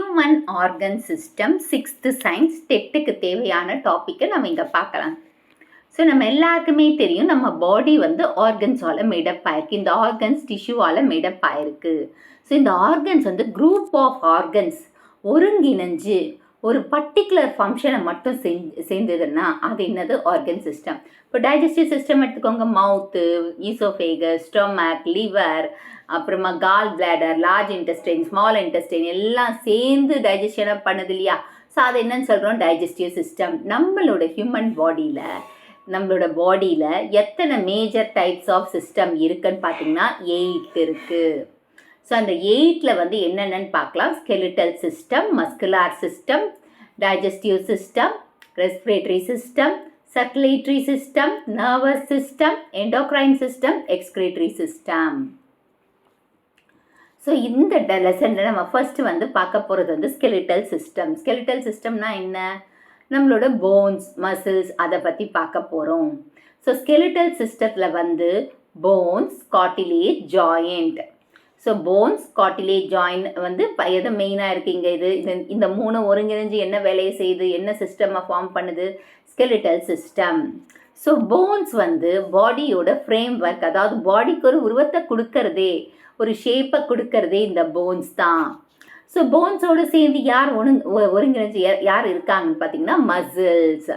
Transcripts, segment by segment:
Human organ system 6th science டெட்டுக்கு தேவையான டாப்பிக்கை நம்ம இங்கே பார்க்கலாம். ஸோ நம்ம எல்லாருக்குமே தெரியும், நம்ம பாடி வந்து ஆர்கன்ஸால் மேடப் ஆயிருக்கு. இந்த ஆர்கன்ஸ் டிஷ்யூவால் மேடப் ஆயிருக்கு. ஸோ இந்த ஆர்கன்ஸ் வந்து குரூப் ஆஃப் ஆர்கன்ஸ் ஒருங்கிணைஞ்சு ஒரு பர்டிகுலர் ஃபங்க்ஷனை மட்டும் சேர்ந்ததுன்னா அது என்னது ஆர்கன் சிஸ்டம். இப்போ டைஜஸ்டிவ் சிஸ்டம் எடுத்துக்கோங்க, மவுத்து, ஈசோஃபேகஸ், ஸ்டொமக், லிவர், அப்புறமா gall bladder, large intestine, small intestine எல்லாம் சேர்ந்து டைஜஷனாக பண்ணுது இல்லையா. ஸோ அது என்னன்னு சொல்கிறோம், டைஜஸ்டிவ் சிஸ்டம். நம்மளோட ஹியூமன் பாடியில் எத்தனை மேஜர் டைப்ஸ் ஆஃப் சிஸ்டம் இருக்குன்னு பார்த்தீங்கன்னா 8 இருக்குது. ஸோ அந்த 8ல் வந்து என்னென்னு பார்க்கலாம். Skeletal system, muscular system, digestive system, respiratory system, circulatory system, nervous system, endocrine system, excretory system. So இந்த லெசனில் நம்ம ஃபர்ஸ்ட் வந்து பார்க்க போகிறது வந்து ஸ்கெலிட்டல் சிஸ்டம். ஸ்கெலிட்டல் சிஸ்டம்னா என்ன, நம்மளோட போன்ஸ், மசில்ஸ் அதை பற்றி பார்க்க போகிறோம். ஸோ ஸ்கெலிட்டல் சிஸ்டத்தில் வந்து bones, cartilage, joint. So bones, cartilage, joint வந்து எது மெயினாக இருக்குங்க. இந்த 3 ஒருங்கிணைஞ்சு என்ன வேலையை செய்யுது, என்ன சிஸ்டமை ஃபார்ம் பண்ணுது, ஸ்கெலிட்டல் சிஸ்டம். ஸோ போன்ஸ் வந்து பாடியோட ஃப்ரேம் ஒர்க், அதாவது பாடிக்கு ஒரு உருவத்தை கொடுக்கறதே, ஒரு ஷேப்பை கொடுக்கறதே இந்த போன்ஸ் தான். ஸோ போன்ஸோடு சேர்ந்து யார் ஒருங்கிணைஞ்சு யார் இருக்காங்கன்னு பார்த்தீங்கன்னா மசில்ஸ்.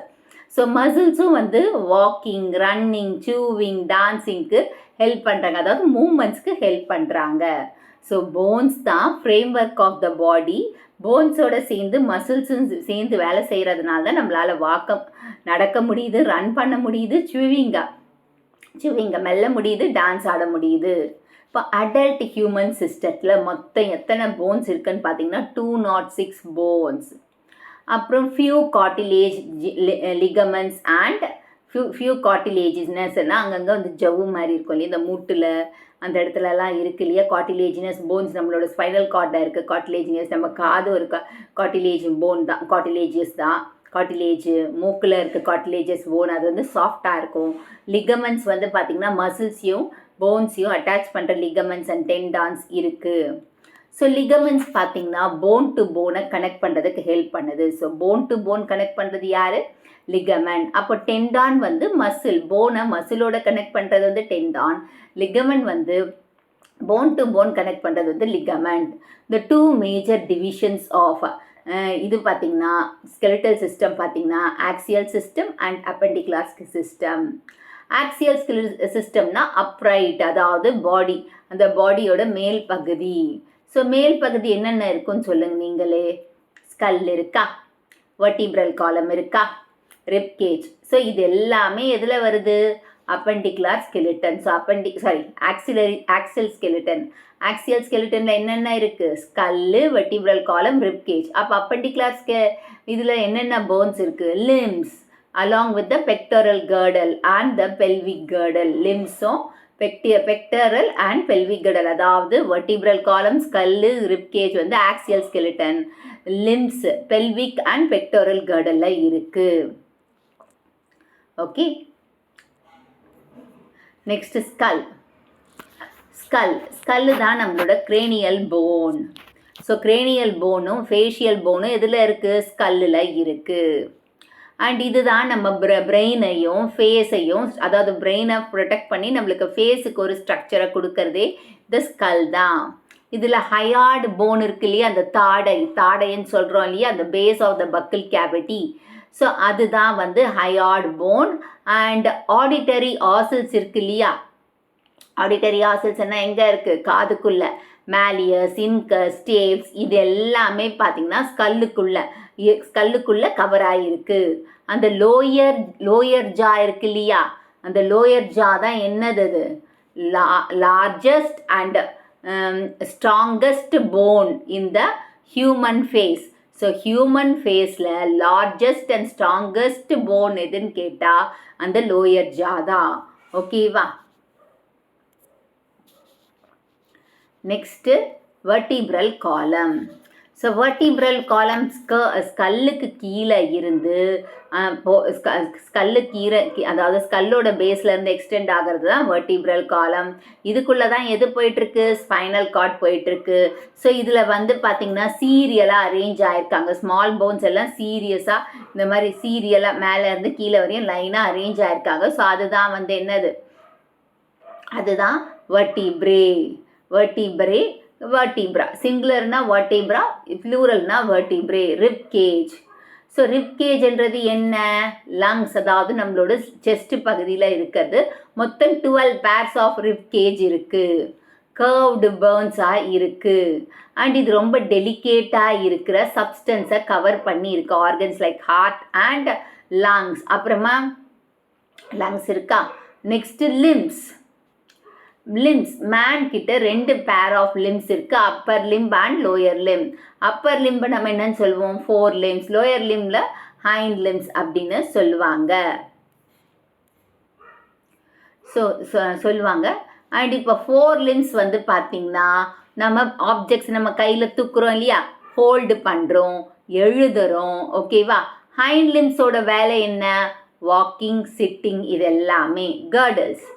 ஸோ மசில்ஸும் வந்து வாக்கிங், ரன்னிங், சூவிங், டான்ஸிங்க்கு ஹெல்ப் பண்ணுறாங்க, அதாவது மூமெண்ட்ஸ்க்கு ஹெல்ப் பண்ணுறாங்க. ஸோ போன்ஸ் தான் ஃப்ரேம் ஒர்க் ஆஃப் த பாடி. போன்ஸோட சேர்ந்து மசில்ஸும் சேர்ந்து வேலை செய்கிறதுனால தான் நம்மளால் நடக்க முடியுது, ரன் பண்ண முடியுது, சூவிங்க மெல்ல முடியுது, டான்ஸ் ஆட முடியுது. இப்போ அடல்ட் ஹியூமன் சிஸ்டத்தில் மொத்தம் எத்தனை போன்ஸ் இருக்குன்னு பார்த்தீங்கன்னா 206 போன்ஸ். அப்புறம் few cartilage, ligaments and few கார்டிலேஜினஸ்னா அங்கங்கே வந்து ஜவ்வு மாதிரி இருக்கும் இல்லையா, இந்த மூட்டில் அந்த இடத்துலலாம் இருக்குது இல்லையா கார்டிலேஜினஸ் போன்ஸ். நம்மளோட ஸ்பைனல் கார்டாக இருக்குது கார்டிலேஜினஸ். நம்ம காது ஒரு கார்டிலேஜ் போன் தான், கார்டிலேஜஸ் தான். கார்டிலேஜ் மூக்கில் இருக்குது கார்டிலேஜஸ் போன், அது வந்து சாஃப்டாக இருக்கும். லிகமெண்ட்ஸ் வந்து பார்த்திங்கன்னா மசில்ஸையும் போன்ஸையும் அட்டாச் பண்ணுற லிகமெண்ட்ஸ் அண்ட் டெண்டான்ஸ் இருக்குது. ஸோ லிகமெண்ட்ஸ் பார்த்திங்கன்னா போன் டு போனை கனெக்ட் பண்ணுறதுக்கு ஹெல்ப் பண்ணுது. So phone to phone connect பண்ணுறது யார், லிகமெண்ட். அப்போ டெண்டான் வந்து மசில், போனை மசிலோட கனெக்ட் பண்ணுறது வந்து டெண்டான். லிகமெண்ட் வந்து போன் டு போன் கனெக்ட் பண்ணுறது வந்து லிகமெண்ட். இந்த 2 மேஜர் டிவிஷன்ஸ் ஆஃப் இது பார்த்திங்கன்னா ஸ்கெலிட்டல் சிஸ்டம் பார்த்திங்கன்னா axial system and appendicular system. Axial சிஸ்டம்னா அப்ரைட், அதாவது பாடி, அந்த பாடியோட மேல் பகுதி. ஸோ மேல் பகுதி என்னென்ன இருக்குன்னு சொல்லுங்க நீங்களே. ஸ்கல் இருக்கா, வெர்டிபிரல் காலம் இருக்கா, ரிப் கேஜ். ஸோ இது எல்லாமே எதில் வருது, appendicular skeleton. So axial skeleton. Axial ஸ்கெலிட்டனில் என்னென்ன இருக்குது, skull, vertebral column, rib cage. அப்போ அப்பெண்டிகுலர் இதில் என்னென்ன போன்ஸ் இருக்குது, limbs along with the pectoral girdle and the pelvic girdle. லிம்ஸும் pectoral and pelvic girdle, அதாவது vertebral column, skull, rib cage வந்து axial skeleton, limbs pelvic and pectoral girdle இருக்கு. Okay, next skull தான் நம்மளோட cranial bone. So cranial போனும் facial போனும் எதில் இருக்குது, ஸ்கல்லில் இருக்குது. அண்ட் இதுதான் நம்ம பிரெயினையும் ஃபேஸையும், அதாவது பிரெயினை ப்ரொடெக்ட் பண்ணி நம்மளுக்கு ஃபேஸுக்கு ஒரு ஸ்ட்ரக்சரை கொடுக்கறதே இந்த ஸ்கல் தான். இதில் ஹயார்டு போன் இருக்கு இல்லையா, அந்த தாடைன்னு சொல்கிறோம் இல்லையா, அந்த base of the buccal cavity. So அதுதான் வந்து hyoid bone. And auditory ossicles இருக்கு இல்லையா, ஆடிட்டரி ஆசில்ஸ் என்ன எங்கே இருக்குது, காதுக்குள்ளே. மேலியஸ், இன்கஸ், ஸ்டேப்ஸ் இது எல்லாமே பார்த்திங்கன்னா ஸ்கல்லுக்குள்ளே கவர் ஆகிருக்கு. அந்த லோயர் ஜா இருக்கு இல்லையா, அந்த லோயர் ஜா தான் என்னது, largest and strongest bone in the human face. So human ஃபேஸில் லார்ஜஸ்ட் அண்ட் ஸ்ட்ராங்கஸ்ட் போன் எதுன்னு கேட்டால் அந்த லோயர் ஜா தான். ஓகேவா. Next vertebral column. So vertebral column ஸ்கல்லுக்கு கீழே இருந்து ஸ்கல்லுக்கு கீழே, அதாவது ஸ்கல்லோட பேஸ்லேருந்து எக்ஸ்டெண்ட் ஆகிறது தான் வெர்டிப்ரல் காலம். இதுக்குள்ளே தான் எது போயிட்டுருக்கு, ஸ்பைனல் கார்ட் போயிட்டுருக்கு. ஸோ இதில் வந்து பார்த்திங்கன்னா சீரியலாக அரேஞ்ச் ஆகிருக்காங்க. ஸ்மால் போன்ஸ் எல்லாம் சீரியஸாக இந்த மாதிரி சீரியலாக மேலேருந்து கீழே வரையும் லைனாக அரேஞ்ச் ஆகிருக்காங்க. ஸோ அதுதான் வந்து என்னது, அதுதான் வெர்டிப்ரே. வெர்டிப்ரா சிங்குலர்னா வெர்டிப்ரா, ப்ளூரல்னா vertebrae. Rib cage. So rib கேஜ்ன்றது என்ன, லங்ஸ், அதாவது நம்மளோட செஸ்ட் பகுதியில் இருக்கிறது. மொத்தம் 12 பேர்ஸ் ஆஃப் ரிப் கேஜ் இருக்குது. கர்வ்டு பேர்ன்ஸாக இருக்குது. அண்ட் இது ரொம்ப டெலிகேட்டாக இருக்கிற சப்ஸ்டன்ஸை கவர் பண்ணி இருக்கு. Organs like heart and lungs. அப்புறமா லங்ஸ் இருக்கா. Next limbs. மேன் கிட்ட 2 பேர் ஆஃப் லிம்ஸ் இருக்கு. Upper limb and lower limb. Upper லிம்பை நம்ம என்னன்னு சொல்லுவோம், 4 limbs. லோயர் லிம்ப்ல ஹைண்ட் லிம்ஸ் அப்படின்னு சொல்லுவாங்க. சொல்லுவாங்க. அண்ட் இப்போ 4 limbs வந்து பார்த்தீங்கன்னா நம்ம ஆப்ஜெக்ட்ஸ் நம்ம கையில் தூக்குறோம் இல்லையா, ஹோல்டு பண்ணுறோம், எழுதுறோம். ஓகேவா. ஹைண்ட் லிம்ஸோட வேலை என்ன, வாக்கிங், சிட்டிங், இது எல்லாமே. கர்டில்ஸ்.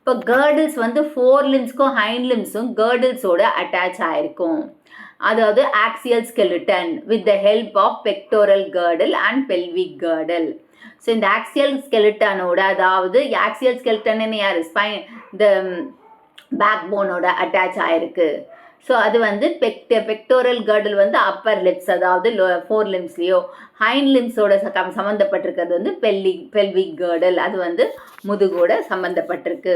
இப்போ கேர்டில்ஸ் வந்து 4 limbsக்கும் ஹைண்ட் லிம்ஸும் கேர்டில்ஸோட அட்டாச் ஆகிருக்கும். அதாவது axial skeleton with the help of pectoral girdle and pelvic girdle. So இந்த ஆக்சியல் ஸ்கெலிட்டனோட, அதாவது ஆக்சியல் ஸ்கெலிட்டன் யார், இந்த பேக் போனோட அட்டாச் ஆகிருக்கு. ஸோ அது வந்து பெக்டோரல் கேர்டில் வந்து அப்பர் லிப்ஸ், அதாவது 4 limbsலேயோ, ஹைண்ட் லிம்ஸோட சம்மந்தப்பட்டிருக்கிறது வந்து பெல்விக் கேர்டில், அது வந்து முதுகோட சம்மந்தப்பட்டிருக்கு.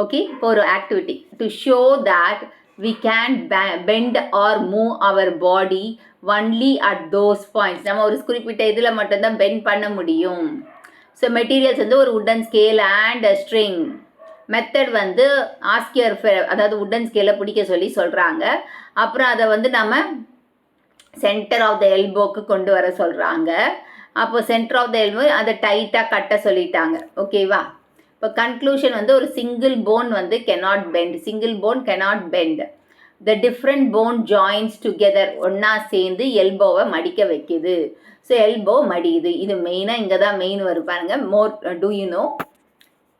ஓகே. இப்போ ஒரு activity to show that we can bend or move our body only at those points. நம்ம ஒரு குறிப்பிட்ட இதில் மட்டும்தான் பெண்ட் பண்ண முடியும். ஸோ மெட்டீரியல்ஸ் வந்து ஒரு wooden scale and string. Method வந்து ஆஸ்கியர், அதாவது உட்டன் ஸ்கேலை பிடிக்க சொல்கிறாங்க. அப்புறம் அதை வந்து நம்ம சென்டர் ஆஃப் த எல்போக்கு கொண்டு வர சொல்கிறாங்க. அப்போ சென்டர் ஆஃப் த எல்போ அதை டைட்டாக கட்ட சொல்லிட்டாங்க. ஓகேவா. இப்போ கன்க்ளூஷன் வந்து ஒரு சிங்கிள் போன் வந்து cannot bend. The different bone joins together, ஒன்றா சேர்ந்து எல்போவை மடிக்க வைக்குது. ஸோ எல்போ மடியுது. இது மெயினாக இங்கே தான் மெயின் வரும் பாருங்க. More do you know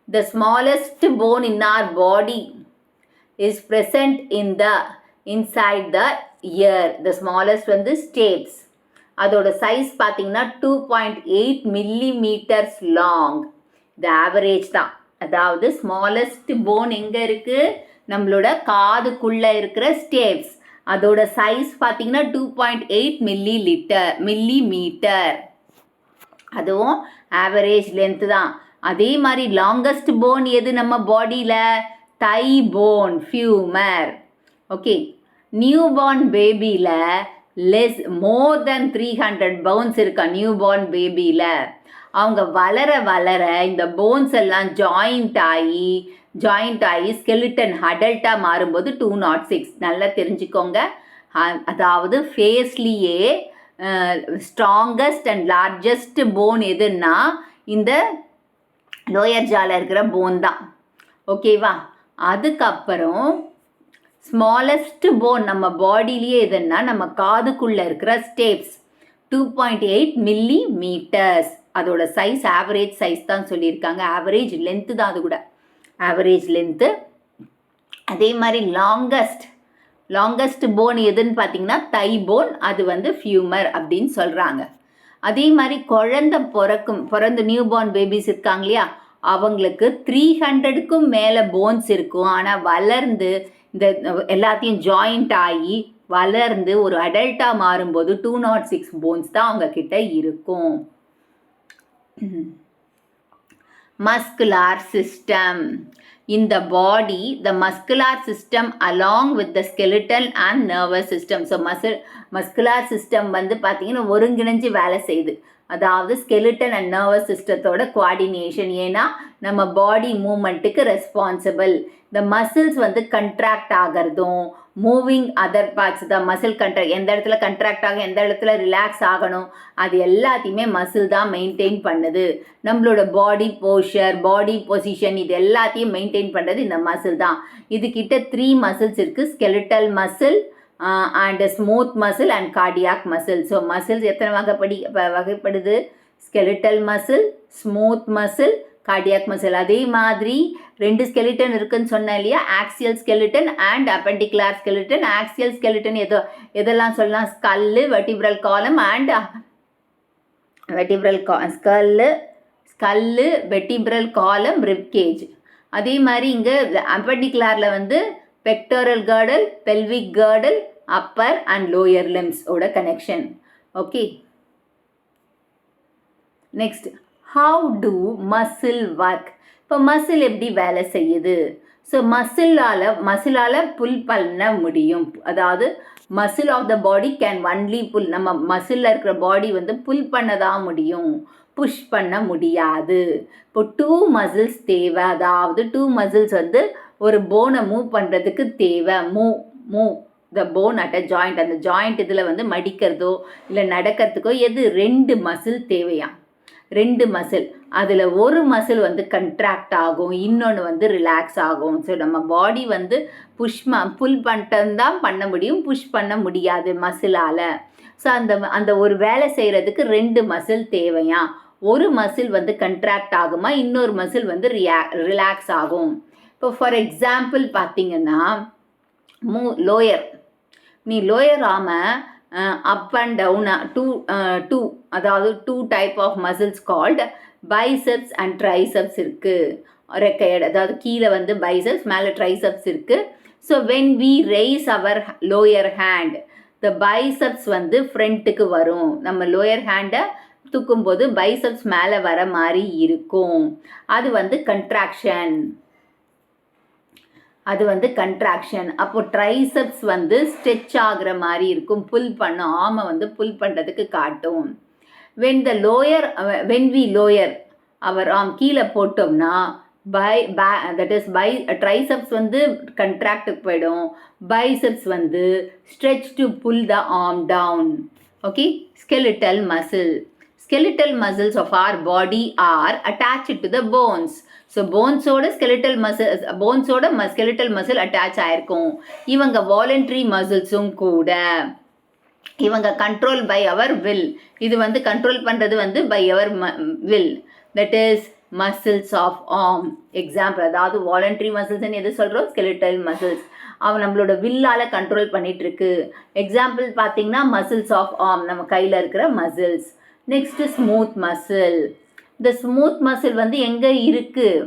the smallest bone in our body is present inside the ear. The smallest வந்து stapes. அதோட சைஸ் பார்த்தீங்கன்னா 2.8 millimeters long. இது ஆவரேஜ் தான். அதாவது ஸ்மாலஸ்ட் போன் எங்கே இருக்குது, நம்மளோட காதுக்குள்ளே இருக்கிற ஸ்டேப்ஸ். அதோட சைஸ் பார்த்தீங்கன்னா 2.8 millimeter. அதுவும் ஆவரேஜ் லென்த்து தான். அதே மாதிரி லாங்கஸ்ட் போன் எது நம்ம பாடியில், thigh bone, femur. Okay. New born பேபியில் மோர் தென் 300 bones இருக்கா நியூ பார்ன் பேபியில். அவங்க வளர வளர இந்த போன்ஸ் எல்லாம் ஜாயிண்ட் ஆகி ஸ்கெலிட்டன் அடல்ட்டாக மாறும்போது 206. நல்லா தெரிஞ்சுக்கோங்க. அதாவது ஃபேஸ்லேயே ஸ்ட்ராங்கஸ்ட் அண்ட் லார்ஜஸ்ட் போன் எதுன்னா இந்த லோயர் ஜாவில் இருக்கிற போன் தான். ஓகேவா. அதுக்கப்புறம் ஸ்மாலஸ்ட் போன் நம்ம பாடியிலேயே எதுன்னா நம்ம காதுக்குள்ளே இருக்கிற ஸ்டேப்ஸ் 2.8 millimeters. அதோட சைஸ் ஆவரேஜ் சைஸ் தான் சொல்லியிருக்காங்க. ஆவரேஜ் லென்த்து தான், அது கூட ஆவரேஜ் லென்த்து. அதே மாதிரி லாங்கஸ்ட் போன் எதுன்னு பார்த்தீங்கன்னா தை போன், அது வந்து ஃபியூமர் அப்படின்னு சொல்கிறாங்க. அதே மாதிரி பிறந்து நியூ பார்ன் பேபிஸ் இருக்காங்க இல்லையா, அவங்களுக்கு 300க்கும் மேலே போன்ஸ் இருக்கும். ஆனால் வளர்ந்து இந்த எல்லாத்தையும் ஜாயிண்ட் ஆகி வளர்ந்து ஒரு அடல்ட்டாக மாறும்போது 206 போன்ஸ் தான் அவங்க கிட்ட இருக்கும். Muscular system. In the body, the muscular system along with the skeletal and nervous system. So muscular system வந்து பார்த்தீங்கன்னா ஒருங்கிணைஞ்சு வேலை செய்யுது. அதாவது skeletal and nervous சிஸ்டத்தோட கோஆர்டினேஷன். ஏன்னா நம்ம பாடி மூமெண்ட்டுக்கு ரெஸ்பான்சிபிள். இந்த மசில்ஸ் வந்து கண்ட்ராக்ட் ஆகிறதும் மூவிங் அதர் பார்ட்ஸ் தான் மசில் எந்த இடத்துல கண்ட்ராக்ட் ஆகும், எந்த இடத்துல ரிலாக்ஸ் ஆகணும், அது எல்லாத்தையுமே மசில் தான் மெயின்டைன் பண்ணுது. நம்மளோட பாடி போஸ்டர், பாடி பொசிஷன், இது எல்லாத்தையும் மெயின்டைன் பண்ணுறது இந்த மசில் தான். இதுக்கிட்ட 3 மசில்ஸ் இருக்குது. Skeletal muscle, and smooth muscle and cardiac muscle. So muscles எத்தனை வகைப்படுது? Skeletal muscle, smooth muscle, cardiac muscle. அதே மாதிரி 2 ஸ்கெலிட்டன் இருக்குன்னு சொன்னேன் இல்லையா, axial skeleton and appendicular skeleton. Axial skeleton எதெல்லாம் சொல்லலாம்? Skull, vertebral column and skull, vertebral column, rib cage. அதே மாதிரி இங்கே அப்பெண்டிகுலாரில் வந்து pectoral girdle, pelvic girdle, upper and lower limbs ஓட connection. Okay, next, how do muscle work? இப்போ மசில் எப்படி வேலை செய்யுது? ஸோ மசிலால் புல் பண்ண முடியும். அதாவது muscle of the body can only pull. நம்ம மசிலில் இருக்கிற பாடி வந்து புல் பண்ண தான் முடியும், புஷ் பண்ண முடியாது. இப்போ 2 மசில்ஸ் தேவை. அதாவது 2 மசில்ஸ் வந்து ஒரு போனை மூவ் பண்ணுறதுக்கு தேவை. Move the phone at a joint. அந்த ஜாயிண்ட் இதில் வந்து மடிக்கிறதோ இல்லை நடக்கிறதுக்கோ 2 மசில் தேவையா? 2 மசில். அதில் ஒரு மசில் வந்து கண்ட்ராக்ட் ஆகும், இன்னொன்று வந்து ரிலாக்ஸ் ஆகும். ஸோ நம்ம பாடி வந்து புல் பண்ணிட்டு பண்ண முடியும், புஷ் பண்ண முடியாது மசிலால். ஸோ அந்த ஒரு வேலை செய்கிறதுக்கு 2 மசில் தேவையா? ஒரு மசில் வந்து கண்ட்ராக்ட் ஆகுமா, இன்னொரு மசில் வந்து ரிலாக்ஸ் ஆகும். இப்போ ஃபார் எக்ஸாம்பிள் பார்த்தீங்கன்னா நீ லோயர் ஆமை அப் அண்ட் டவுன் டூ அதாவது 2 type of muscles called biceps and triceps இருக்குது. ரெக்கையட், அதாவது கீழே வந்து பைசெப்ஸ், மேலே ட்ரைசெப்ஸ் இருக்குது. So when we raise our lower hand, the biceps வந்து ஃப்ரண்ட்டுக்கு வரும். நம்ம லோயர் ஹேண்டை தூக்கும்போது பைசெப்ஸ் மேலே வர மாதிரி இருக்கும். அது வந்து கண்ட்ராக்ஷன். அப்போ ட்ரைசெப்ஸ் வந்து ஸ்ட்ரெச் ஆகுற மாதிரி இருக்கும், புல் பண்ணும். ஆமை வந்து புல் பண்ணுறதுக்கு காட்டும். when we lower our arm, கீழே போட்டோம்னா ட்ரைசெப்ஸ் வந்து கண்ட்ராக்டுக்கு போயிடும், பைசெப்ஸ் வந்து stretch to pull the arm down. Okay, skeletal muscles of our body are attached to the bones. So போன்ஸோட skeletal muscle அட்டாச் ஆயிருக்கும். இவங்க வாலண்டரி மசில்ஸும் கூட. இவங்க கண்ட்ரோல் பை அவர் வில். இது வந்து கண்ட்ரோல் பண்ணுறது வந்து by our will. That is muscles of arm. Example, அதாவது வாலண்டரி மசில்ஸ்ன்னு எது சொல்கிறோம்? skeletal muscles. அவன் நம்மளோட வில்லால் கண்ட்ரோல் பண்ணிகிட்ருக்கு. எக்ஸாம்பிள் பார்த்தீங்கன்னா மசில்ஸ் ஆஃப் ஆர்ம், நம்ம கையில் இருக்கிற மசில்ஸ். Next smooth muscle. இந்த ஸ்மூத் மசில் வந்து எங்கே இருக்குது?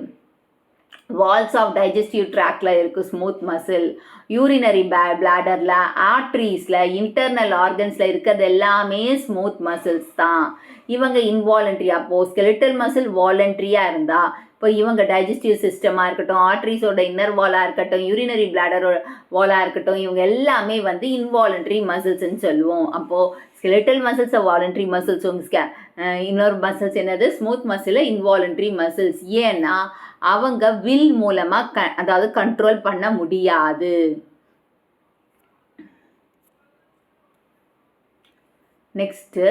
வால்ஸ் ஆஃப் டைஜஸ்டிவ் ட்ராக்ல இருக்குது ஸ்மூத் மசில். யூரினரி பிளாடரில், ஆர்ட்ரீஸில், இன்டர்னல் ஆர்கன்ஸில் இருக்கிறது எல்லாமே ஸ்மூத் மசில்ஸ் தான். இவங்க இன்வாலண்ட்ரி. அப்போது skeletal மசில் வாலண்ட்ரியாக இருந்தால், இப்போ இவங்க டைஜஸ்டிவ் சிஸ்டமாக இருக்கட்டும், ஆர்ட்ரிஸோட இன்னர் வாலாக இருக்கட்டும், யூரினரி பிளாடரோட வாலாக இருக்கட்டும், இவங்க எல்லாமே வந்து இன்வாலண்ட்ரி மசில்ஸ்ன்னு சொல்லுவோம். அப்போது skeletal மசில்ஸ் வாலண்ட்ரி மசில்ஸும், இன்னொரு மசில்ஸ் என்னது? Smooth muscle involuntary muscles. ஏன்னா அவங்க வில் மூலமாக அதாவது கண்ட்ரோல் பண்ண முடியாது. Next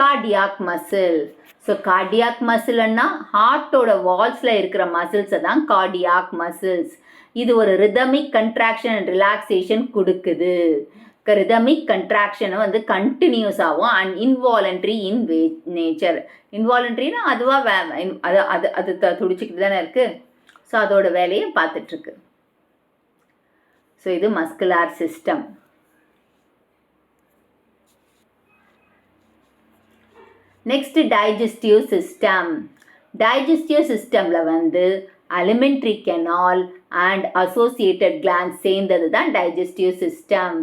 cardiac muscle. So cardiac மசில்னா ஹார்ட்டோட வால்ஸில் இருக்கிற மசில்ஸை தான் கார்டியாக் மசில்ஸ். இது ஒரு ரிதமிக் கண்ட்ராக்ஷன் அண்ட் ரிலாக்ஸேஷன் கொடுக்குது. ரிதமிக் கண்ட்ராக்ஷனை வந்து கண்டினியூஸாகவும் அண்ட் இன்வாலண்ட்ரி இன் நேச்சர். இன்வாலண்ட்ரினா அதுவாக அது துடிச்சிக்கிட்டு தானே இருக்குது. ஸோ அதோட வேலையை பார்த்துட்ருக்கு. ஸோ இது muscular system. Next digestive system. Digestive சிஸ்டமில் வந்து alimentary canal and associated glands சேர்ந்தது தான் டைஜஸ்டிவ் சிஸ்டம்.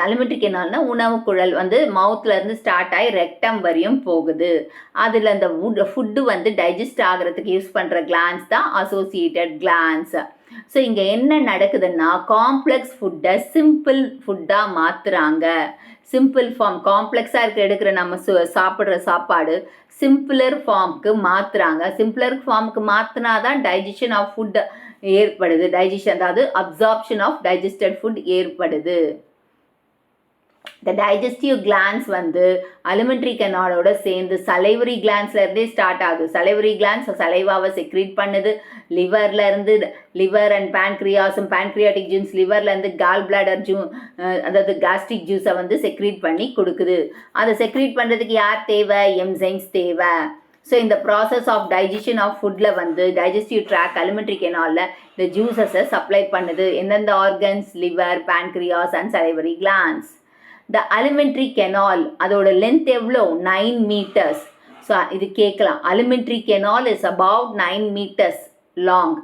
அலிமெண்ட்ரி கெனால்னா உணவு குழல் வந்து மவுத்லேருந்து ஸ்டார்ட் ஆகி ரெக்டம் வரையும் போகுது. அதில் அந்த ஃபுட்டு வந்து டைஜஸ்ட் ஆகிறதுக்கு யூஸ் பண்ணுற கிளான்ஸ் தான் அசோசியேட்டட் கிளான்ஸ். ஸோ இங்கே என்ன நடக்குதுன்னா, காம்ப்ளெக்ஸ் ஃபுட்டை சிம்பிள் ஃபுட்டாக மாற்றுறாங்க. சிம்பிள் ஃபார்ம், காம்ப்ளெக்ஸாக எடுக்கிற நம்ம சாப்பிட்ற சாப்பாடு சிம்பிளர் ஃபார்முக்கு மாற்றுறாங்க. சிம்பிளர் ஃபார்முக்கு மாற்றினா தான் டைஜஷன் ஆஃப் ஃபுட் ஏற்படுது. டைஜஷன், அதாவது அப்சார்ப்ஷன் ஆஃப் டைஜஸ்டட் ஃபுட் ஏற்படுது. இந்த டைஜஸ்டிவ் கிளான்ஸ் வந்து அலிமெண்ட்ரி கெனாலோட சேர்ந்து சலைவரி கிளான்ஸ்ல இருந்தே ஸ்டார்ட் ஆகுது. சலைவரி கிளான்ஸ் சலைவாவை செக்ரீட் பண்ணுது. லிவர்ல இருந்து லிவர் அண்ட் பேன்க்ரியாஸும் பேன்க்ரியாட்டிக் ஜூஸ் லிவர்ல இருந்து கால் பிளாடர் அதாவது காஸ்ட்ரிக் ஜூஸை வந்து செக்ரீட் பண்ணி கொடுக்குது. அதை செக்ரீட் பண்ணுறதுக்கு யார் தேவை? என்சைம்ஸ் தேவை. ஸோ இந்த ப்ராசஸ் ஆஃப் டைஜஷன் ஆஃப் ஃபுட்டில் வந்து டைஜஸ்டிவ் ட்ராக் அலிமெண்ட்ரி கெனாலில் இந்த ஜூஸஸை சப்ளை பண்ணுது. எந்தெந்த organs? Liver, pancreas and salivary glands. The alimentary canal அதோட லென்த் எவ்வளோ? 9 meters. ஸோ இது கேட்கலாம். Alimentary canal is about 9 meters long.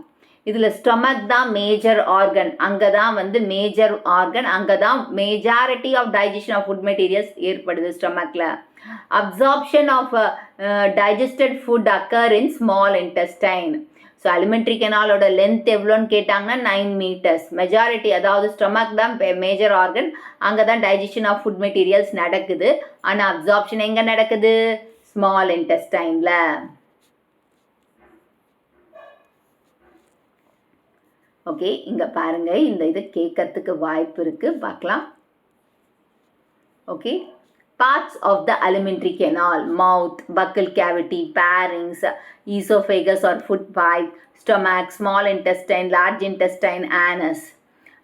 இதில் ஸ்டொமக் தான் மேஜர் ஆர்கன். அங்கே தான் வந்து மேஜர் ஆர்கன், அங்கே தான் majority of digestion of food materials ஏற்படுது ஸ்டொமக்கில். Absorption of digested food occur in small intestine. So alimentary கெனாலோட லென்த் எவ்வளோன்னு கேட்டாங்கன்னா 9 meters. மெஜாரிட்டி அதாவது ஸ்டொமக் தான் மேஜர் ஆர்கன், அங்கே தான் டைஜஷன் ஆஃப் ஃபுட் மெட்டீரியல்ஸ் நடக்குது. ஆனால் அப்சார்ப்ஷன் எங்கே நடக்குது? ஸ்மால் இன்டெஸ்டைனில். ஓகே, இங்கே பாருங்கள், இந்த இது கேட்கறதுக்கு வாய்ப்பு இருக்குது, பார்க்கலாம். Okay, parts of the alimentary canal: mouth, buccal cavity, pharynx, esophagus or food pipe, stomach, small intestine, large intestine, anus.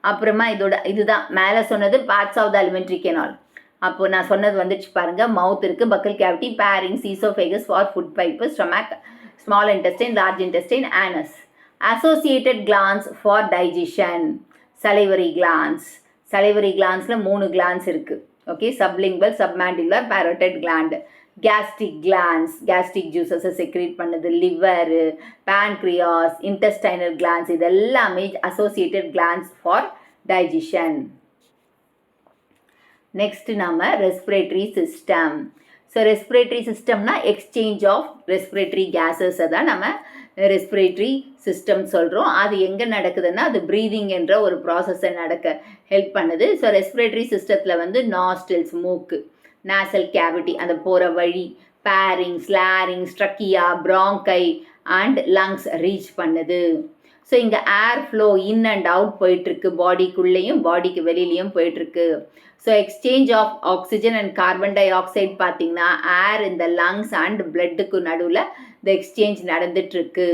அப்புறமா இதுதான் மேலே சொன்னது parts of the alimentary canal. அப்போ நான் சொன்னது வந்துச்சு பாருங்க. மவுத் இருக்குது, buccal cavity, pharynx, oesophagus for food pipe, stomach, small intestine, large intestine, anus. Associated glands for digestion, salivary glands. Salivary கிளான்ஸில் 3 கிளான்ஸ் இருக்குது. Okay, sublingual, submandibular, parotid gland. Gastric glands gastric ஜூஸஸை secrete பண்ணுது. Liver, pancreas, intestinal glands, இது எல்லாமே associated glands for digestion. Next நம்ம respiratory system. So respiratory சிஸ்டம்னா exchange of respiratory கேஸஸை தான் நம்ம ரெஸ்பிரேட்டரி சிஸ்டம் சொல்கிறோம். அது எங்கே நடக்குதுன்னா அது ப்ரீதிங் என்ற ஒரு ப்ராசஸை நடக்க ஹெல்ப் பண்ணுது. ஸோ ரெஸ்பிரேட்டரி சிஸ்டத்தில் வந்து நாஸ்டில்ஸ் மூக்கு, நேசல் கேவிட்டி அந்த போகிற வழி, pharynx, larynx, trachea, bronchi and lungs reach பண்ணுது. ஸோ இங்கே air flow in and out போயிட்டுருக்கு, பாடிக்குள்ளேயும் பாடிக்கு வெளியிலையும் போயிட்டுருக்கு. So exchange of oxygen and carbon dioxide பார்த்தீங்கன்னா ஏர் இந்த லங்ஸ் அண்ட் பிளட்டுக்கு நடுவில் இந்த எக்ஸ்சேஞ்ச் நடந்துட்டுருக்கு.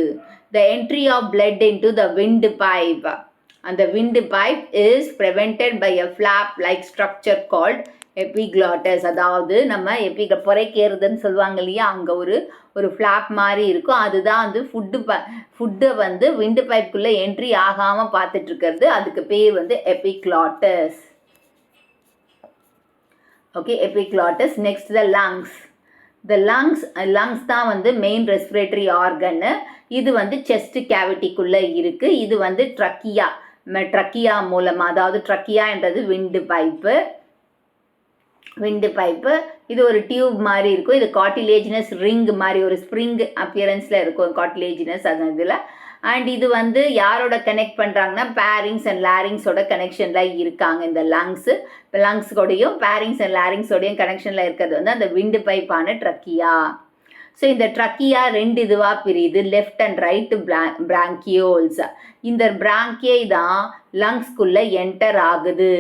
The entry of blood into the wind pipe. அந்த wind pipe is prevented by a flap like structure called epiglottis. அதாவது நம்ம புரைக்கேறுதுன்னு சொல்லுவாங்க இல்லையா, அங்கே ஒரு ஃப்ளாப் மாதிரி இருக்கும். அதுதான் வந்து ஃபுட்டை வந்து விண்டு பைப்புக்குள்ளே என்ட்ரி ஆகாமல் பார்த்துட்ருக்கிறது. அதுக்கு பேர் வந்து epiglottis. Okay, epiglottis. Next the lungs. The lungs தான் வந்து மெயின் ரெஸ்பிரேட்டரி ஆர்கன்னு. இது வந்து செஸ்ட் கேவிட்டிக்குள்ளே இருக்குது. இது வந்து ட்ரக்கியா மூலமாக, அதாவது ட்ரக்கியா என்றது விண்டு பைப்பு. இது ஒரு டியூப் மாதிரி இருக்கும். இது கார்டிலேஜினஸ் ரிங் மாதிரி ஒரு ஸ்ப்ரிங் அப்பியரன்ஸில் இருக்கும், கார்டிலேஜினஸ் அந்த இதில். அண்ட் இது வந்து யாரோட கனெக்ட் பண்ணுறாங்கன்னா பேரிங்ஸ் அண்ட் லாரிங்ஸோட கனெக்ஷனில் இருக்காங்க. இந்த லங்ஸோடையும் பேரிங்ஸ் அண்ட் லாரிங்ஸோடையும் கனெக்ஷனில் இருக்கிறது வந்து அந்த விண்டு பைப்பான ட்ரக்கியா. ஸோ இந்த ட்ரக்கியா 2 இதுவாக பிரியுது, லெஃப்ட் அண்ட் ரைட் பிராங்கியோல்ஸ். இந்த பிராங்கியை தான் லங்ஸ்குள்ளே என்டர் ஆகுது.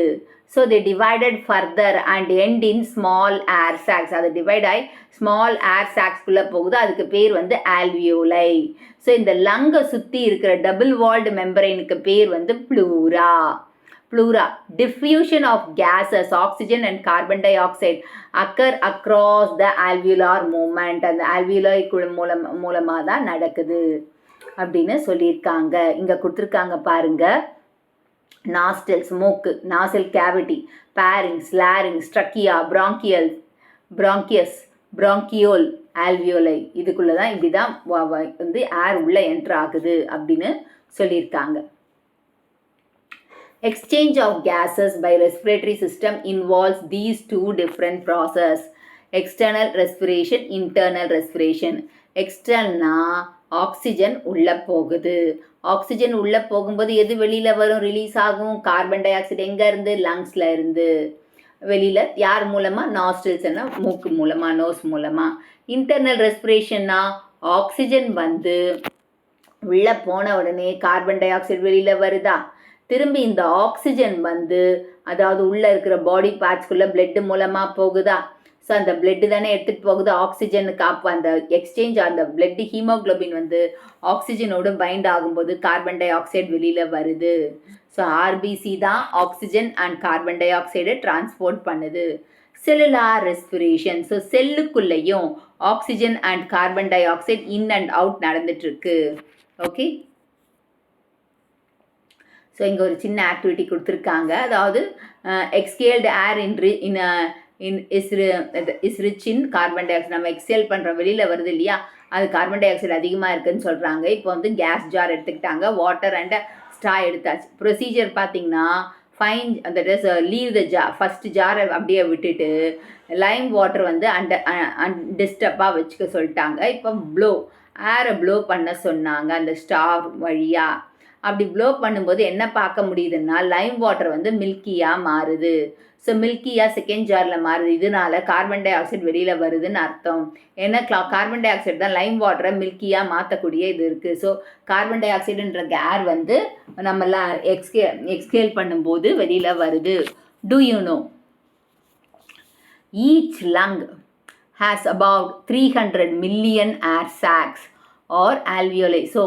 So they divided further and end in small air sacs. அது டிவைட் ஆகி ஸ்மால் ஏர் சாக்ஸ்குள்ளே போகுது. அதுக்கு பேர் வந்து ஆல்வியோலை. ஸோ இந்த லங்கை சுற்றி இருக்கிற டபுள் வால்டு மெம்பரைனுக்கு பேர் வந்து pleura. Diffusion of gases, oxygen and carbon dioxide occur across the alveolar movement. அந்த alveoli மூலமாக தான் நடக்குது அப்படின்னு சொல்லியிருக்காங்க. இங்கே கொடுத்துருக்காங்க பாருங்க. நாஸ்டில்ஸ் மூக்கு, nozzle cavity, bearings, larynx, trachea, bronchiole, alveoli. இதுக்குள்ளே தான் இப்படி தான் வந்து ஏர் உள்ளே என்ட்ரு ஆகுது அப்படின்னு சொல்லியிருக்காங்க. Exchange of gases by respiratory system involves these 2 different processes: external respiration, internal respiration. எக்ஸ்டர்னா ஆக்சிஜன் உள்ளே போகுது. ஆக்சிஜன் உள்ளே போகும்போது எது வெளியில் வரும், ரிலீஸ் ஆகும்? கார்பன் டை ஆக்சைடு எங்கேருந்து? லங்ஸில் இருந்து வெளியில். யார் மூலமாக? நாஸ்டில்ஸ்னா மூக்கு மூலமாக, நோஸ் மூலமாக. இன்டர்னல் ரெஸ்பிரேஷன்னா ஆக்சிஜன் வந்து உள்ளே போன உடனே கார்பன் டை ஆக்சைடு வெளியில் வருதா? திரும்பி இந்த ஆக்சிஜன் வந்து அதாவது உள்ளே இருக்கிற பாடி பார்ட்ஸ்குள்ளே பிளட் மூலமாக போகுதா. ஸோ அந்த பிளட்டு தானே எடுத்துகிட்டு போகுது ஆக்சிஜனுக்கு. அப்போ அந்த எக்ஸ்சேஞ்ச் அந்த பிளட் ஹீமோக்ளோபின் வந்து ஆக்சிஜனோடு பைண்ட் ஆகும்போது கார்பன் டை ஆக்சைடு வெளியில் வருது. ஸோ ஆர்பிசி தான் ஆக்சிஜன் அண்ட் கார்பன் டை ஆக்சைடை டிரான்ஸ்போர்ட் பண்ணுது. செல்லுலார் ரெஸ்பிரேஷன், ஸோ செல்லுக்குள்ளேயும் oxygen and carbon dioxide in and out நடந்துட்டுருக்கு. ஓகே, ஸோ இங்கே ஒரு சின்ன ஆக்டிவிட்டி கொடுத்துருக்காங்க. அதாவது exhaled air is rich in carbon dioxide. நம்ம எக்ஸ்கேல் பண்ணுறோம், வெளியில் வருது இல்லையா, அது கார்பன் டை ஆக்சைடு அதிகமாக இருக்குதுன்னு சொல்கிறாங்க. இப்போ வந்து கேஸ் ஜார் எடுத்துக்கிட்டாங்க, வாட்டர் அண்ட் ஸ்ட்ரா எடுத்தாச்சு. ப்ரொசீஜர் பார்த்தீங்கன்னா ஃபைன் அந்த லீவ் த ஜார், ஃபஸ்ட்டு ஜாரை அப்படியே விட்டுட்டு லைம் வாட்டர் வந்து அன்டிஸ்டர்பாக வச்சுக்க சொல்லிட்டாங்க. இப்போ ஏரை ப்ளோ பண்ண சொன்னாங்க அந்த ஸ்டார் வழியாக. அப்படி ப்ளோ பண்ணும்போது என்ன பார்க்க முடியுதுன்னா லைம் வாட்டர் வந்து மில்கியாக மாறுது. ஸோ மில்கியாக செகண்ட் ஜாரில் மாறுது. இதனால கார்பன் டை ஆக்சைடு வெளியில் வருதுன்னு அர்த்தம். ஏன்னா கார்பன் டை ஆக்சைடு தான் லைம் வாட்டரை மில்கியாக மாற்றக்கூடிய இது இருக்குது. ஸோ கார்பன் டை ஆக்சைடுன்ற கேர் வந்து நம்மளாம் எக்ஸ்கேல் பண்ணும்போது வெளியில் வருது. Do you know each lung has about 300 million air sacs or alveoli. ஸோ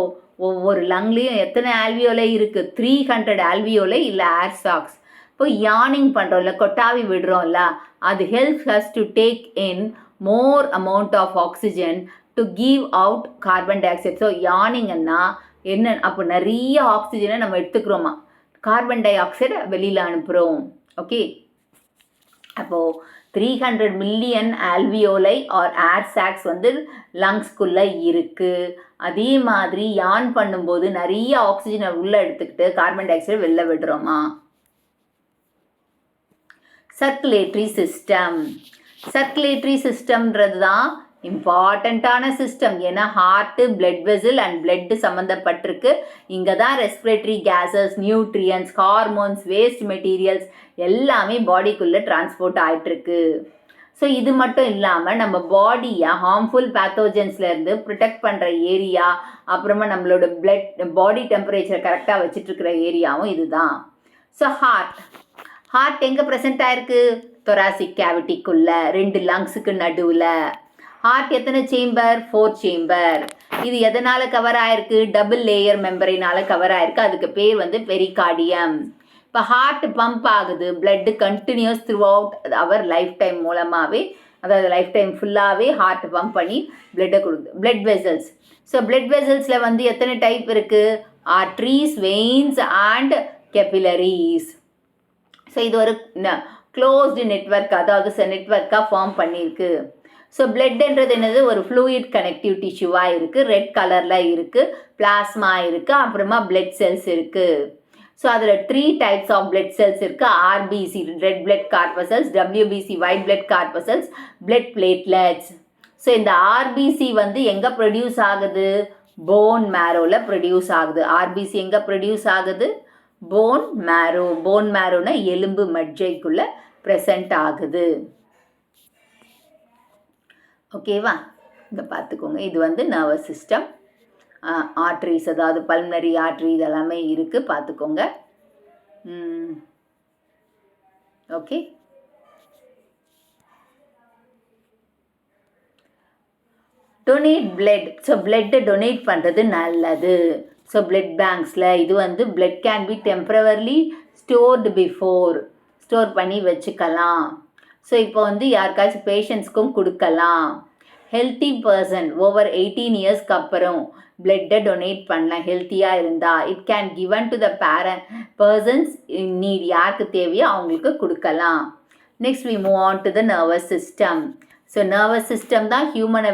ஒவ்வொரு லங்லேயும் எத்தனை ஆல்வியோலை இருக்குது? 300 ஆல்வியோலை இல்லை ஏர் சாக்ஸ். இப்போ யானிங் பண்ணுறோம்ல, கொட்டாவி விடுறோம்ல, அது helps us to take in more amount of oxygen to give out carbon dioxide. So யானிங்கன்னா என்ன, அப்போ நிறைய ஆக்சிஜனை நம்ம எடுத்துக்கிறோமா, கார்பன் டை ஆக்சைடை வெளியில் அனுப்புகிறோம். ஓகே, அப்போது 300 மில்லியன் ஆல்வியோலை ஆர் ஏர் சாக்ஸ் வந்து லங்ஸ்குள்ளே இருக்குது. அதே மாதிரி யான் பண்ணும்போது நிறைய ஆக்சிஜனை உள்ளே எடுத்துக்கிட்டு கார்பன் டை ஆக்சைடு வெளில விடுறோமா. சர்க்குலேட்டரி சிஸ்டம்ன்றது தான் இம்பார்ட்டண்ட்டான சிஸ்டம். ஏன்னா heart, blood vessel and blood சம்மந்தப்பட்டிருக்கு. இங்கே தான் respiratory gases, nutrients, hormones, waste materials எல்லாமே பாடிக்குள்ளே டிரான்ஸ்போர்ட் ஆகிட்டுருக்கு. ஸோ இது மட்டும் இல்லாமல் நம்ம பாடியை ஹார்ம்ஃபுல் பேத்தோஜன்ஸ்லேருந்து ப்ரொடெக்ட் பண்ணுற ஏரியா, அப்புறமா நம்மளோட பாடி டெம்பரேச்சர் கரெக்டாக வச்சுட்ருக்கிற ஏரியாவும் இதுதான். ஸோ ஹார்ட் எங்கே ப்ரெசென்ட் ஆகிருக்கு? தொராசிக் கேவிட்டிக்குள்ளே 2 லங்ஸுக்கு நடுவில். ஹார்ட் எத்தனை சேம்பர்? 4 சேம்பர். இது எதனால் கவர் ஆகிருக்கு? டபுள் லேயர் மெம்பரினால் கவர் ஆகிருக்கு. அதுக்கு பேர் வந்து பெரிகார்டியம். இப்போ ஹார்ட் பம்ப் ஆகுது, blood continues throughout our lifetime மூலமாகவே, அதாவது லைஃப் டைம் ஃபுல்லாகவே ஹார்ட் பம்ப் பண்ணி பிளட்டை கொடுக்குது. பிளட் வெசல்ஸ், ஸோ பிளட் வெசல்ஸில் வந்து எத்தனை டைப் இருக்குது? Arteries, veins and capillaries. So இது ஒரு க்ளோஸ்டு நெட்வொர்க், அதாவது நெட்வொர்க்காக ஃபார்ம் பண்ணியிருக்கு. ஸோ பிளட்ன்றது என்னது? ஒரு ஃப்ளூயிட் கனெக்டிவ் டிஷ்யூவாக இருக்குது, ரெட் கலரில் இருக்குது, பிளாஸ்மா இருக்குது, அப்புறமா பிளட் செல்ஸ் இருக்குது. ஸோ அதில் 3 டைப்ஸ் ஆஃப் பிளட் செல்ஸ் இருக்குது. RBC red blood corpuscles, WBC white blood corpuscles, blood platelets. So இந்த ஆர்பிசி வந்து எங்கே ப்ரொடியூஸ் ஆகுது? போன் மேரோவில் ப்ரொடியூஸ் ஆகுது. ஆர்பிசி எங்கே ப்ரொடியூஸ் ஆகுது? Bone marrow. போன் மேரோனா எலும்பு மஜ்ஜைக்குள்ளே ப்ரெசண்ட் ஆகுது. ஓகேவா? இங்கே பார்த்துக்கோங்க, இது வந்து நர்வஸ் சிஸ்டம். ஆர்ட்ரிஸ், அதாவது பல்மனரி ஆர்ட்ரி, இதெல்லாமே இருக்குது, பார்த்துக்கோங்க. Okay, donate blood. ஸோ பிளட்டை டொனேட் பண்ணுறது நல்லது. ஸோ பிளட் பேங்க்ஸில் இது வந்து blood can be temporarily store பண்ணி வச்சுக்கலாம். ஸோ இப்போ வந்து யாருக்காச்சும் பேஷண்ட்ஸ்க்கும் கொடுக்கலாம். ஹெல்த்தி பர்சன் ஓவர் 18 இயர்ஸ்க்கு அப்புறம் பிளட்டை டொனேட் பண்ணலாம் ஹெல்த்தியாக இருந்தால். It can given to the persons in need, யாருக்கு தேவையோ அவங்களுக்கு கொடுக்கலாம். Next we move on to the nervous system. So nervous system தான் ஹியூமனை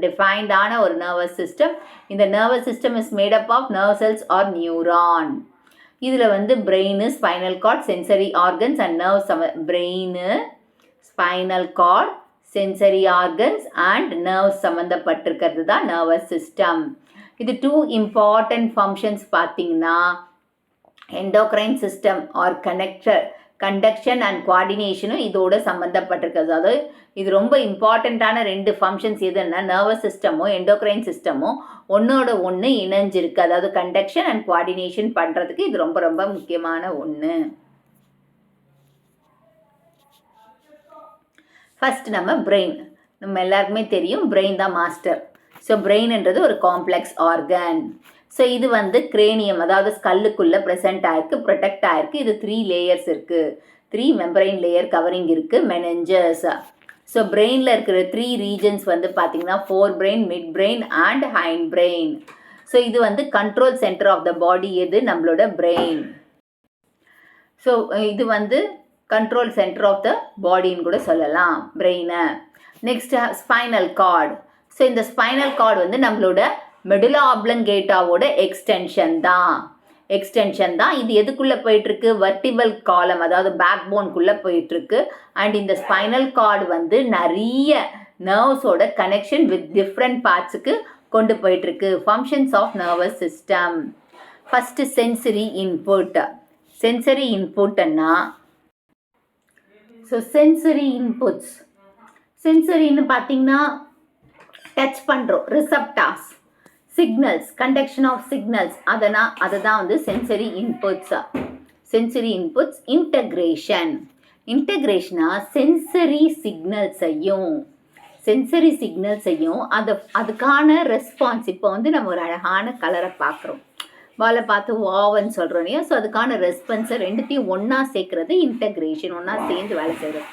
டிஃபைன்டான ஒரு நர்வஸ் சிஸ்டம். இந்த nervous system is made up of nerve cells or neuron. இதில் வந்து brain, spinal cord, sensory organs and nerve. Brain, spinal cord, sensory organs and nerves சம்மந்தப்பட்டிருக்கிறது தான் nervous system. இது 2 இம்பார்ட்டன்ட் ஃபங்க்ஷன்ஸ் பார்த்தீங்கன்னா endocrine system R conduction and கோஆர்டினேஷனும் இதோட சம்மந்தப்பட்டிருக்கு. அதாவது இது ரொம்ப இம்பார்ட்டண்ட்டான 2 ஃபங்க்ஷன்ஸ் எதுன்னா நர்வஸ் சிஸ்டமோ எண்டோக்ரைன் சிஸ்டமோ ஒன்றோட ஒன்று இணைஞ்சிருக்கு. அதாவது கண்டக்ஷன் அண்ட் கோஆர்டினேஷன் பண்ணுறதுக்கு இது ரொம்ப ரொம்ப முக்கியமான ஒன்று. ஃபஸ்ட் நம்ம பிரெயின். நம்ம எல்லாருக்குமே தெரியும் பிரெயின் தான் மாஸ்டர். ஸோ பிரெயின்ன்றது ஒரு காம்ப்ளெக்ஸ் ஆர்கன். ஸோ இது வந்து கிரேனியம், அதாவது ஸ்கல்லுக்குள்ளே ப்ரெசென்ட் ஆயிருக்கு, ப்ரொடெக்ட் ஆயிருக்கு. இது 3 லேயர்ஸ் இருக்குது, 3 மெம்பரைன் லேயர் கவரிங் இருக்குது, மெனஞ்சஸ். ஸோ பிரெயினில் இருக்கிற 3 ரீஜன்ஸ் வந்து பார்த்திங்கன்னா fore brain, mid brain and hind brain. So இது வந்து control centre of the body எது? நம்மளோட பிரெயின். ஸோ இது வந்து கண்ட்ரோல் சென்டர் ஆஃப் த பாடின்னு கூட சொல்லலாம் பிரெயினை. Next spinal cord. ஸோ இந்த ஸ்பைனல் கார்டு வந்து நம்மளோட மெடுலா ஆப்லங்கேட்டாவோட எக்ஸ்டென்ஷன் தான். இது எதுக்குள்ளே போயிட்டுருக்கு? வெர்டிபல் காலம், அதாவது பேக் போன்குள்ளே போயிட்டுருக்கு. அண்ட் இந்த ஸ்பைனல் கார்டு வந்து நிறைய நர்வ்ஸோட கனெக்ஷன் வித் டிஃப்ரெண்ட் பார்ட்ஸுக்கு கொண்டு போயிட்டுருக்கு. Functions of nervous system. First sensory input. Sensory இன்புட்னா ஸோ சென்சரி இன்புட்ஸ், சென்சரின்னு பார்த்தீங்கன்னா டச் பண்ணுறோம், receptors, signals, conduction of signals, அதை தான் வந்து சென்சரி இன்புட்ஸா. Sensory inputs. இன்டகிரேஷனா சென்சரி சிக்னல்ஸையும் அதுக்கான ரெஸ்பான்ஸ். இப்போ வந்து நம்ம ஒரு அழகான கலரை பார்க்குறோம், பாலை பார்த்து வாவன்னு சொல்கிறோம் இல்லையா? ஸோ அதுக்கான ரெஸ்பான்ஸை ரெண்டுத்தையும் ஒன்றா சேர்க்குறது இன்டகிரேஷன், ஒன்றா சேர்ந்து வேலை செய்கிறது.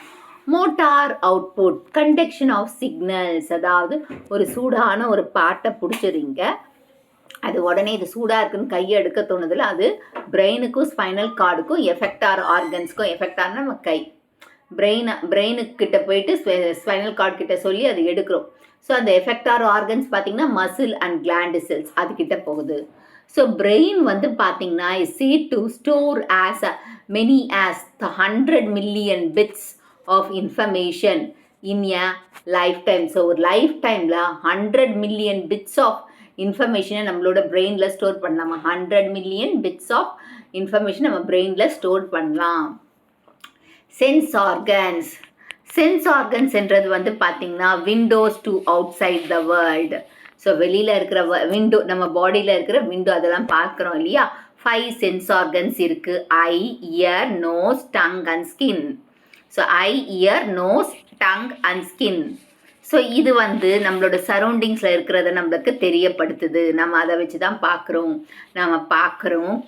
Motor output, conduction of signals, அதாவது ஒரு சூடான ஒரு பாட்டை பிடிச்சிருங்க, அது உடனே இது சூடாக இருக்குன்னு கையை எடுக்க தோணுதில்ல, அது பிரெயினுக்கும் ஸ்பைனல் கார்டுக்கும் எஃபெக்டார் ஆர்கன்ஸ்க்கும், எஃபெக்டார்னா நம்ம கை, பிரெயினுக்கிட்ட போயிட்டு ஸ்பைனல் கார்டு கிட்ட சொல்லி அது எடுக்கிறோம். ஸோ அந்த எஃபெக்டார் ஆர்கன்ஸ் பார்த்திங்கன்னா மசில் அண்ட் கிளாண்ட் செல்ஸ் அதுக்கிட்ட போகுது. ஸோ பிரெயின் வந்து பார்த்திங்கன்னா is said to store as many as the 100 million bits of information in a lifetime. So ஒரு லைஃப் டைமில் 100 million bits of இன்ஃபர்மேஷனை நம்மளோட பிரெயினில் ஸ்டோர் பண்ணலாம். 100 million bits of இன்ஃபர்மேஷன் நம்ம பிரெயினில் ஸ்டோர் பண்ணலாம். சென்ஸ் ஆர்கன்ஸ்ன்றது வந்து பார்த்திங்கன்னா windows to outside the world. So வெளியில் இருக்கிற விண்டோ, நம்ம பாடியில் இருக்கிற விண்டோ, அதெல்லாம் பார்க்குறோம் இல்லையா? 5 சென்ஸ் ஆர்கன்ஸ் இருக்குது. Eye, ear, nose, tongue and skin. So eye, ear, nose, tongue and skin. So இது வந்து நம்மளோட சரௌண்டிங்ஸில் இருக்கிறத நம்மளுக்கு தெரியப்படுத்துது. நம்ம அதை வச்சு தான் பார்க்குறோம்,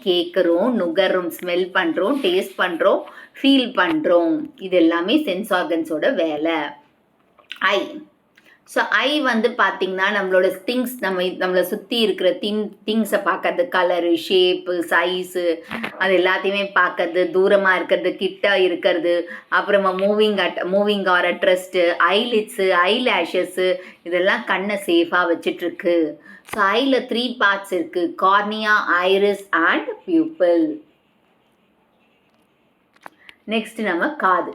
கேட்குறோம், நுகர்றோம், ஸ்மெல் பண்ணுறோம், டேஸ்ட் பண்ணுறோம், ஃபீல் பண்ணுறோம். இது எல்லாமே சென்ஸ் ஆர்கன்ஸோட வேலை. ஐ. ஸோ ஐ வந்து பார்த்திங்கன்னா நம்மளோட திங்ஸ், நம்மளை சுற்றி இருக்கிற திங்ஸை பார்க்கறது, கலரு, ஷேப்பு, சைஸு, அது எல்லாத்தையுமே பார்க்கறது, தூரமாக இருக்கிறது, கிட்ட இருக்கிறது, அப்புறமா மூவிங் ஆர் அட்ரஸ்ட்டு, ஐலிட்ஸு, ஐலேஷஸ்ஸு, இதெல்லாம் கண்ணை சேஃபாக வச்சிட்ருக்கு. ஸோ ஐயில் 3 பார்ட்ஸ் இருக்குது, cornea, iris and pupil. Next நம்ம காது.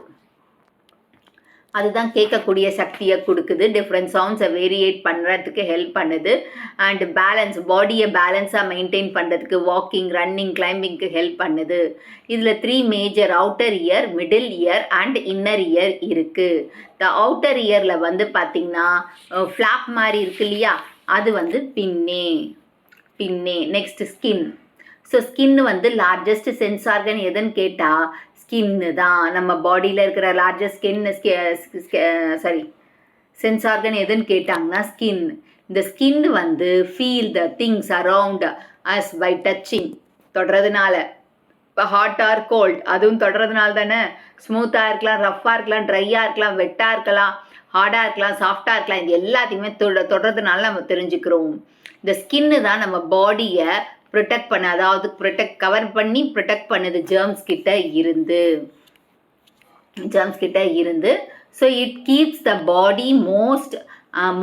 அதுதான் கேட்கக்கூடிய சக்தியை கொடுக்குது, டிஃப்ரெண்ட் சவுண்ட்ஸை வேரியேட் பண்ணுறதுக்கு ஹெல்ப் பண்ணுது. அண்ட் பேலன்ஸ், பாடியை பேலன்ஸாக மெயின்டைன் பண்ணுறதுக்கு, வாக்கிங், ரன்னிங், கிளைம்பிங்க்கு ஹெல்ப் பண்ணுது. இதில் 3 major, outer ear, middle ear and inner ear இருக்குது. த அவுட்டர் இயரில் வந்து பார்த்திங்கன்னா ஃப்ளாப் மாதிரி இருக்கு இல்லையா, அது வந்து பின்னே. Next skin. ஸோ ஸ்கின் வந்து லார்ஜஸ்ட் சென்ஸ் ஆர்கன் எதுன்னு கேட்டால் ஸ்கின்னு தான். நம்ம பாடியில் இருக்கிற லார்ஜஸ்ட் சென்ஸ் ஆர்கன் எதுன்னு கேட்டாங்கன்னா ஸ்கின். இந்த ஸ்கின் வந்து feel the things around us by touching, தொடுறதுனால. இப்போ ஹாட் ஆர் கோல்ட், அதுவும் தொடுறதுனால தானே. ஸ்மூத்தாக இருக்கலாம், ரஃப்பாக இருக்கலாம், ட்ரையாக இருக்கலாம், வெட்டாக இருக்கலாம், ஹார்டாக இருக்கலாம், சாஃப்டாக இருக்கலாம், இது எல்லாத்தையுமே தொடுறதுனால நம்ம தெரிஞ்சுக்கிறோம். இந்த ஸ்கின்னு தான் நம்ம பாடியை ப்ரொடெக்ட் பண்ண, அதாவது கவர் பண்ணி ப்ரொடெக்ட் பண்ணுது ஜெர்ம்ஸ் கிட்ட இருந்து. So it keeps the body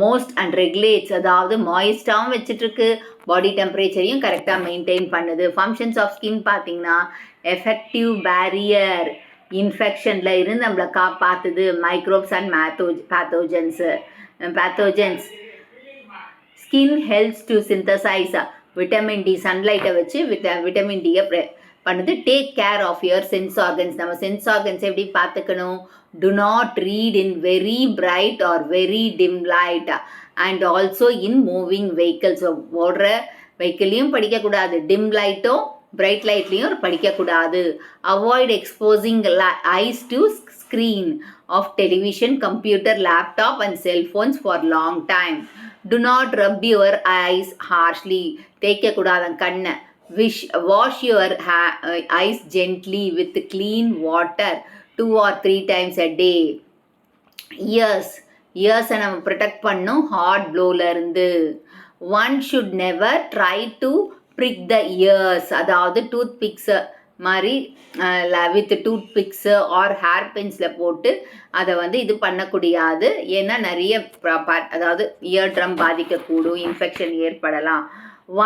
moist and regulates, அதாவது மாய்ஸ்டாகவும் வச்சுட்ருக்கு, பாடி டெம்பரேச்சரையும் கரெக்டாக மெயின்டைன் பண்ணுது. ஃபங்க்ஷன்ஸ் ஆஃப் ஸ்கின் பார்த்திங்கன்னா எஃபெக்டிவ் பேரியர், இன்ஃபெக்ஷனில் இருந்து நம்மளை காப்பாற்றுது, microbes and pathogens. Skin helps to synthesise vitamin D, சன்லைட்டை வச்சு விட்டமின் டியை பண்ணுது. Take care of your sense organs. நம்ம சென்ஸ் ஆர்கன்ஸ் எப்படி பார்த்துக்கணும்? Do not read in very bright or very dim light and also in moving vehicles. ஓடுற வெஹிக்கிளையும் படிக்கக்கூடாது, டிம் லைட்டும் பிரைட் லைட்லேயும் படிக்கக்கூடாது. Avoid exposing eyes to screen of television, computer, laptop and cellphones for long time. Do not rub your eyes harshly. தேய்க்கக்கூடாது கண்ணை. Wash your eyes gently with clean water 2 or 3 times a day. இயர்ஸை நம்ம protect பண்ணும் hard ப்ளோலேருந்து. One should never try to prick the ears, அதாவது tooth picks மாதிரி with tooth picks or hair pencil போட்டு அதை வந்து இது பண்ணக்கூடாது. ஏன்னா நிறைய அதாவது இயர் ட்ரம் பாதிக்கக்கூடும், இன்ஃபெக்ஷன் ஏற்படலாம்.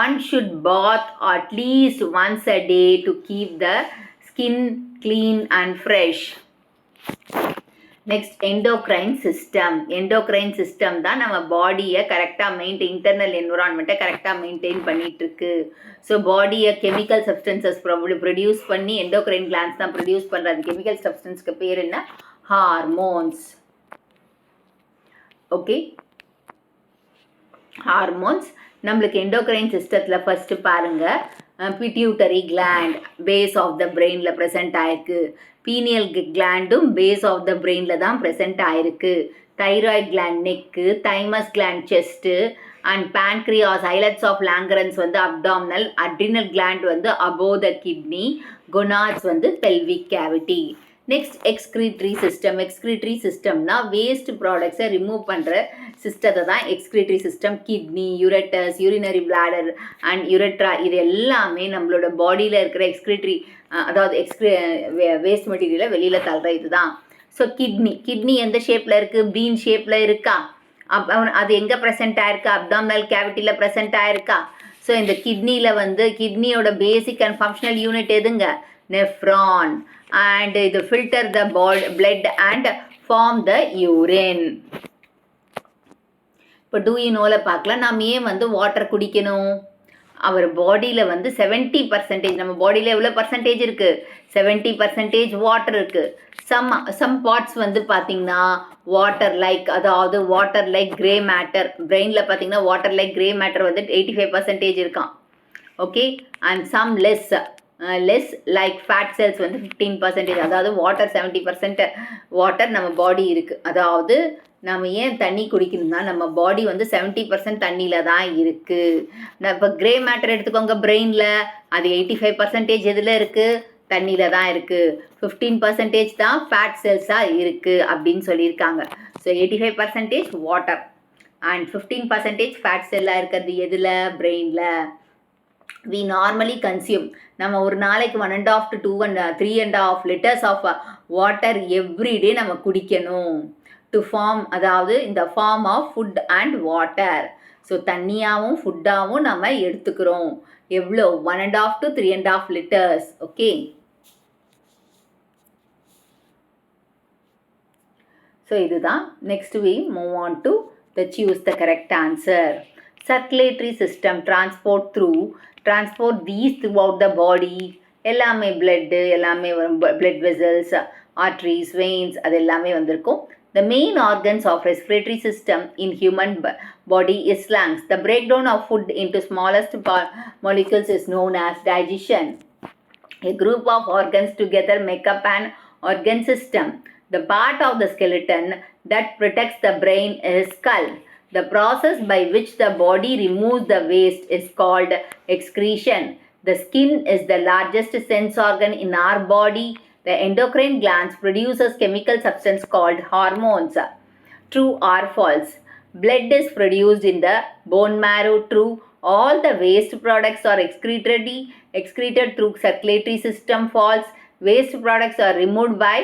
One should bath at least once a day to keep the skin clean and fresh. Next endocrine system. Endocrine system தான் நம்ம பாடியை கரெக்டாக இன்டர்னல் என்விரான்மெண்ட்டை கரெக்டாக மெயின்டைன் பண்ணிகிட்ருக்கு. ஸோ பாடியை கெமிக்கல் சப்ஸ்டன்சஸ் ப்ரொடியூஸ் பண்ணி எண்டோக்ரைன் கிளான்ஸ் தான் ப்ரொடியூஸ் பண்ணுறது. கெமிக்கல் சப்ஸ்டன்ஸ்க்கு பேர் என்ன? ஹார்மோன்ஸ். ஓகே, ஹார்மோன்ஸ் நம்மளுக்கு எண்டோக்ரைன் சிஸ்டத்தில் ஃபஸ்ட்டு பாருங்கள், pituitary gland base of the பிரெயினில் ப்ரெசென்ட் ஆயிருக்கு. பீனியல் கிளாண்டும் பேஸ் ஆஃப் த பிரெயினில் தான் ப்ரெசென்ட் ஆயிருக்கு. Thyroid gland neck, thymus gland chest and pancreas, islets of Langerhans வந்து அப்டாமினல், அட்ரினல் கிளாண்ட் வந்து அபோவ் த கிட்னி, கொனாட்ஸ் வந்து pelvic cavity. Next excretory system. Excretory சிஸ்டம்னா waste ப்ராடக்ட்ஸை remove பண்ணுற சிஸ்டத்தை தான் excretory system. Kidney, ureters, urinary bladder and urethra, இது எல்லாமே நம்மளோட பாடியில் இருக்கிற எக்ஸ்க்ரீட்டரி அதாவது வேஸ்ட் மெட்டீரியலை வெளியில் தள்ளுற இது தான். ஸோ கிட்னி எந்த ஷேப்பில் இருக்குது? பீன் ஷேப்பில் இருக்கா? அது எங்கே ப்ரெசென்ட் ஆயிருக்கா? அப்டாமினல் கேவிட்டியில் ப்ரெசென்ட் ஆயிருக்கா? ஸோ இந்த கிட்னியில் வந்து கிட்னியோட பேசிக் அண்ட் ஃபங்க்ஷனல் யூனிட் எதுங்க? நெஃப்ரான். அண்ட் இது filter the blood and form the urine. இப்போ டூ யூ நோவில் பார்க்கலாம். நம்ம ஏன் வந்து வாட்டர் குடிக்கணும்? அவர் பாடியில் வந்து 70%, நம்ம பாடியில் எவ்வளோ பர்சன்டேஜ் இருக்குது? 70% வாட்டர் இருக்குது. சம் பார்ட்ஸ் வந்து பார்த்திங்கன்னா வாட்டர் லைக், அதாவது வாட்டர் லைக் கிரே மேட்டர். பிரெயினில் பார்த்திங்கன்னா வாட்டர் லைக் கிரே மேட்டர் வந்து 85% இருக்கான். Okay, and some less like fat cells வந்து 15%. அதாவது வாட்டர் 70% வாட்டர் நம்ம பாடி இருக்குது. அதாவது நம்ம ஏன் தண்ணி குடிக்கணும்னா நம்ம பாடி வந்து 70% தண்ணியில் தான் இருக்குது. இப்போ கிரே மேட்டர் எடுத்துக்கோங்க பிரெயினில், அது 85% எதில் இருக்குது? தண்ணியில் தான் இருக்குது. 15% தான் ஃபேட் செல்ஸாக இருக்குது அப்படின்னு சொல்லியிருக்காங்க. ஸோ 85% வாட்டர் அண்ட் 15% ஃபேட் செல்லாக இருக்கிறது எதில்? பிரெயினில். we normally consume, நம்ம ஒரு நாளைக்கு 1.5 to 2 and 3.5 liters of water every day நம்ம குடிக்கணும். to form, அதாவது இந்த form of food and water. So தண்ணியாகவும் ஃபுட்டாகவும் நம்ம எடுத்துக்கிறோம். எவ்வளோ? 1.5 to 3.5 liters. ஓகே, ஸோ இதுதான். Next we move on to the choose the correct answer. Circulatory system transport these throughout the body. எல்லாமே பிளட்டு, எல்லாமே blood vessels, arteries, veins, அது எல்லாமே வந்திருக்கும். The main organs of respiratory system in human body is lungs. The breakdown of food into smallest molecules is known as digestion. A group of organs together make up an organ system. The part of the skeleton that protects the brain is skull. The process by which the body removes the waste is called excretion. The skin is the largest sense organ in our body. The endocrine glands produces chemical substance called hormones. True or false? Blood is produced in the bone marrow. True. All the waste products are excreted through circulatory system. False. Waste products are removed by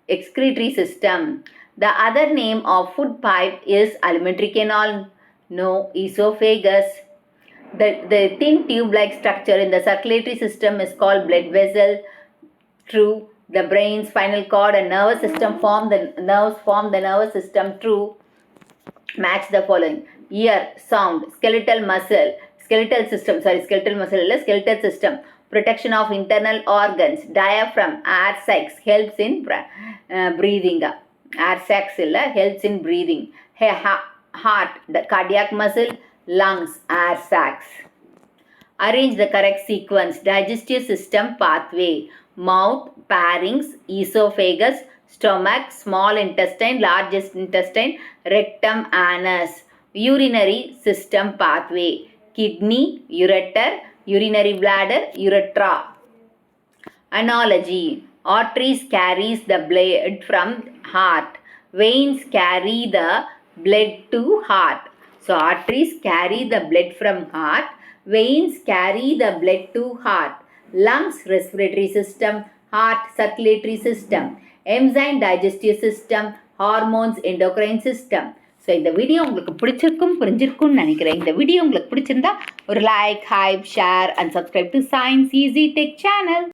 excretory system. The other name of food pipe is alimentary canal. No. Esophagus. The thin tube-like structure in the circulatory system is called blood vessel. True. The brain, spinal cord and nervous system form the nervous system. True. Match the following. Ear, sound, skeletal muscle, skeletal system, skeletal protection of internal organs, diaphragm, air sacs helps in breathing. Air sacs helps in breathing. Heart, the cardiac muscle, lungs, air sacs. Arrange the correct sequence. Digestive system pathway: mouth, pharynx, esophagus, stomach, small intestine, large intestine, rectum, anus. Urinary system pathway: kidney, ureter, urinary bladder, urethra. Analogy: arteries carries the blood from heart. Veins carry the blood to heart. So arteries carry the blood from heart. Veins carry the blood to heart. Lungs, respiratory system. Heart, circulatory system. Enzyme, digestive system. Hormones, endocrine system. So இந்த video உங்களுக்கு புரிஞ்சிருக்கும்னு நினைக்கிறேன். இந்த video உங்களுக்கு பிடிச்சிருந்தா ஒரு like, hype, share and subscribe to science easy tech channel.